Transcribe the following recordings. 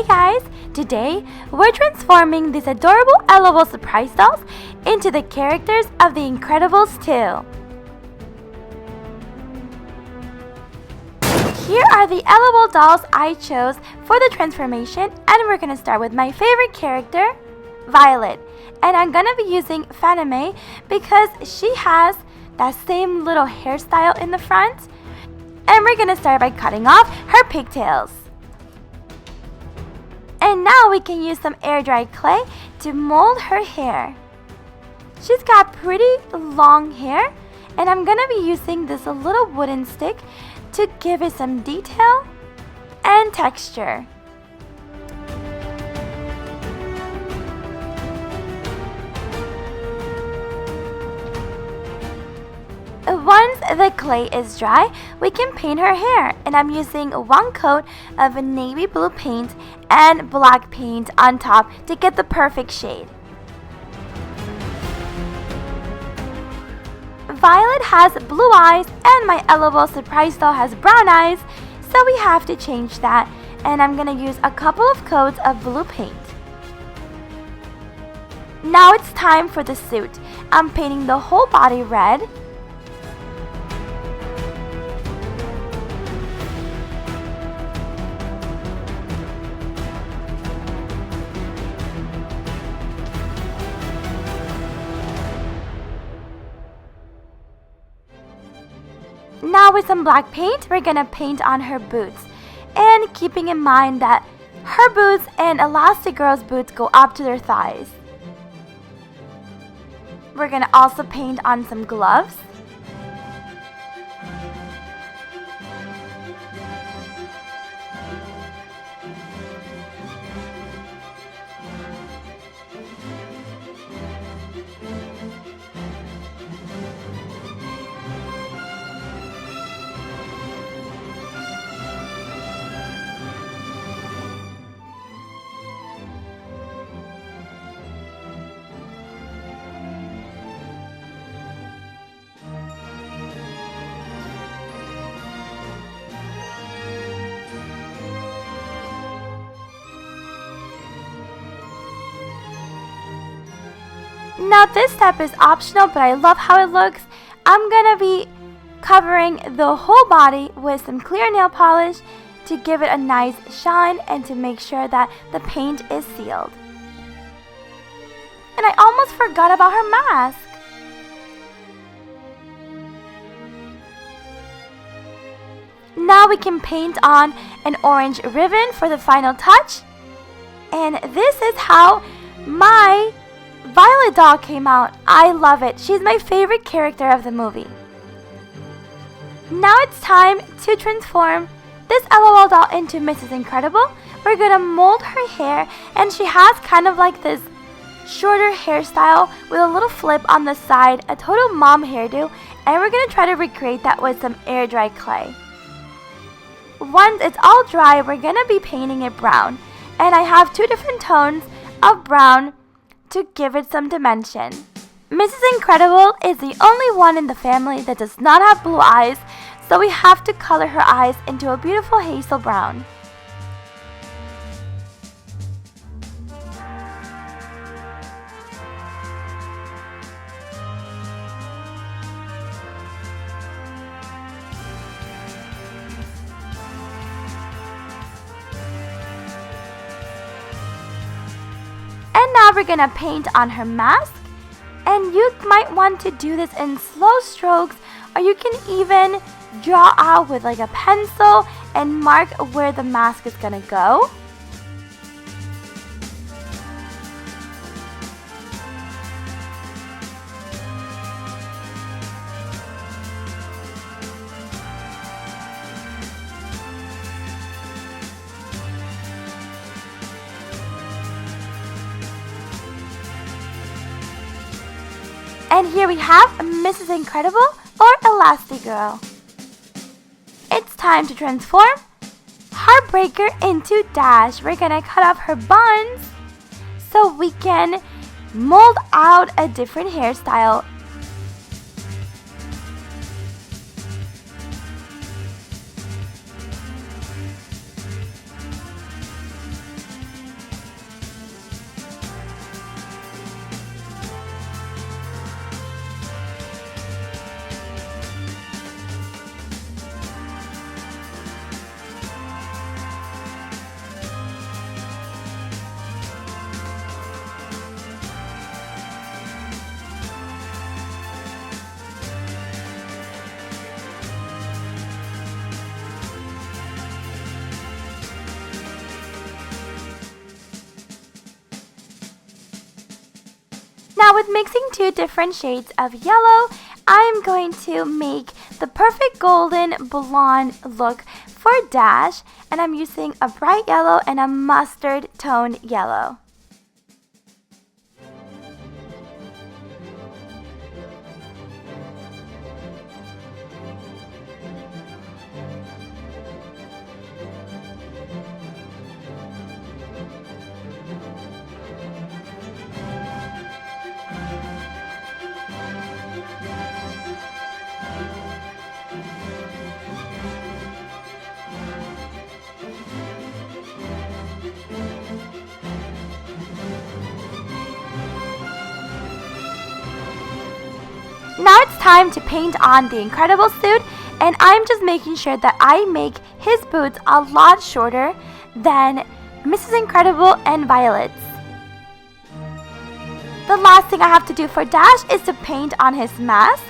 Hey guys! Today, we're transforming these adorable l.o.l surprise dolls into the characters of The Incredibles 2. Here are the l.o.l dolls I chose for the transformation, and we're going to start with my favorite character, Violet. And I'm going to be using Fanime because she has that same little hairstyle in the front. And we're going to start by cutting off her pigtails. And now we can use some air-dried clay to mold her hair. She's got pretty long hair, and I'm going to be using this little wooden stick to give it some detail and texture. Once the clay is dry, we can paint her hair, and I'm using one coat of navy blue paint and black paint on top to get the perfect shade. Violet has blue eyes and my l.o.l surprise doll has brown eyes, so we have to change that, and I'm going to use a couple of coats of blue paint. Now it's time for the suit. I'm painting the whole body red. Now with some black paint, we're gonna paint on her boots, and keeping in mind that her boots and Elastigirl's boots go up to their thighs. We're gonna also paint on some gloves. Now this step is optional, but I love how it looks. I'm gonna be covering the whole body with some clear nail polish to give it a nice shine and to make sure that the paint is sealed. And I almost forgot about her mask. Now we can paint on an orange ribbon for the final touch. And this is how my Violet doll came out. I love it. She's my favorite character of the movie. Now it's time to transform this l.o.l doll into Mrs. Incredible. We're gonna mold her hair, and she has kind of like this shorter hairstyle with a little flip on the side, a total mom hairdo, and we're gonna try to recreate that with some air-dried clay. Once it's all dry, we're gonna be painting it brown, and I have two different tones of brown to give it some dimension. Mrs. Incredible is the only one in the family that does not have blue eyes, so we have to color her eyes into a beautiful hazel brown. And now we're gonna paint on her mask, and you might want to do this in slow strokes, or you can even draw out with like a pencil and mark where the mask is gonna go. And here we have Mrs. Incredible or Elastigirl. It's time to transform Heartbreaker into Dash. We're gonna cut off her buns so we can mold out a different hairstyle. Now with mixing two different shades of yellow, I'm going to make the perfect golden blonde look for Dash, and I'm using a bright yellow and a mustard tone yellow. Now it's time to paint on the Incredible suit, and I'm just making sure that I make his boots a lot shorter than Mrs. Incredible and Violet's. The last thing I have to do for Dash is to paint on his mask,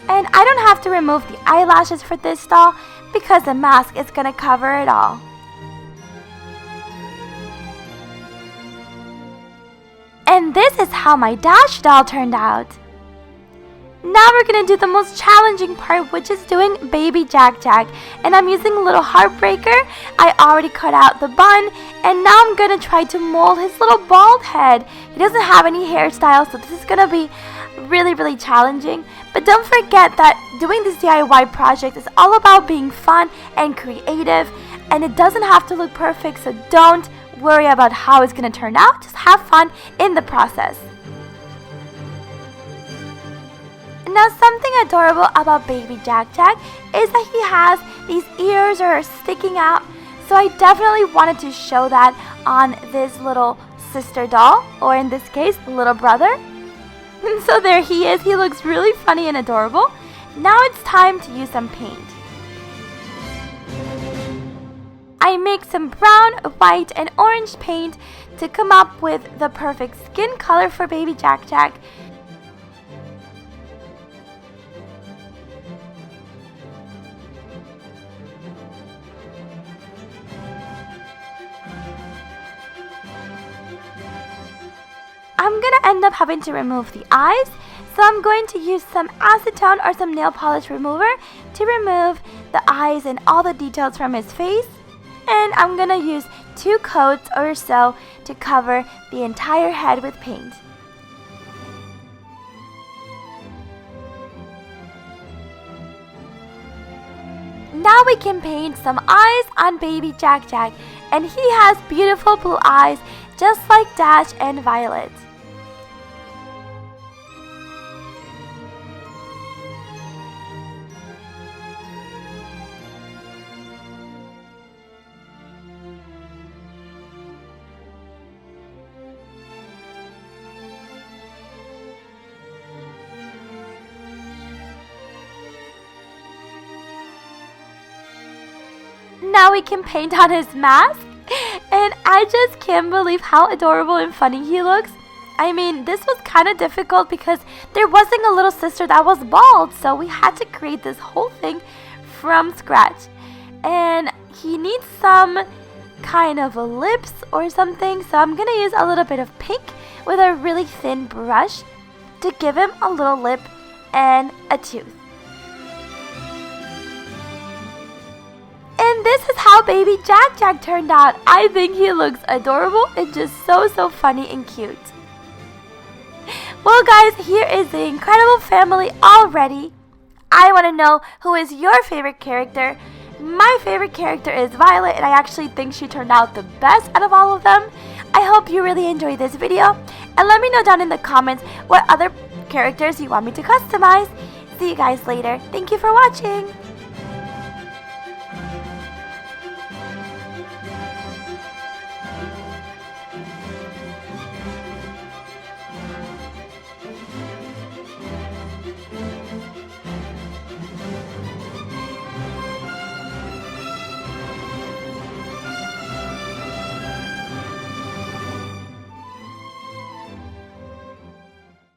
and I don't have to remove the eyelashes for this doll because the mask is going to cover it all. And this is how my Dash doll turned out. Now we're going to do the most challenging part, which is doing Baby Jack Jack. And I'm using a little heartbreaker. I already cut out the bun. And now I'm going to try to mold his little bald head. He doesn't have any hairstyle, so this is going to be really challenging. But don't forget that doing this DIY project is all about being fun and creative. And it doesn't have to look perfect, so don't worry about how it's going to turn out. Just have fun in the process. Now something adorable about Baby Jack Jack is that he has these ears that are sticking out, so I definitely wanted to show that on this little sister doll, or in this case, little brother. And so there he is. He looks really funny and adorable. Now it's time to use some paint. I mix some brown, white, and orange paint to come up with the perfect skin color for Baby Jack Jack. I'm going to end up having to remove the eyes, so I'm going to use some acetone or some nail polish remover to remove the eyes and all the details from his face. And I'm going to use 2 coats or so to cover the entire head with paint. Now we can paint some eyes on Baby Jack Jack, and he has beautiful blue eyes just like Dash and Violet. Now we can paint on his mask, and I just can't believe how adorable and funny he looks. I mean, this was kind of difficult because there wasn't a little sister that was bald, so we had to create this whole thing from scratch. And he needs some kind of lips or something, so I'm gonna use a little bit of pink with a really thin brush to give him a little lip and a tooth. And this is how Baby Jack Jack turned out. I think he looks adorable and just so funny and cute. Well guys, here is the Incredible family all ready. I want to know who is your favorite character. My favorite character is Violet, and I actually think she turned out the best out of all of them. I hope you really enjoyed this video, and let me know down in the comments what other characters you want me to customize. See you guys later. Thank you for watching.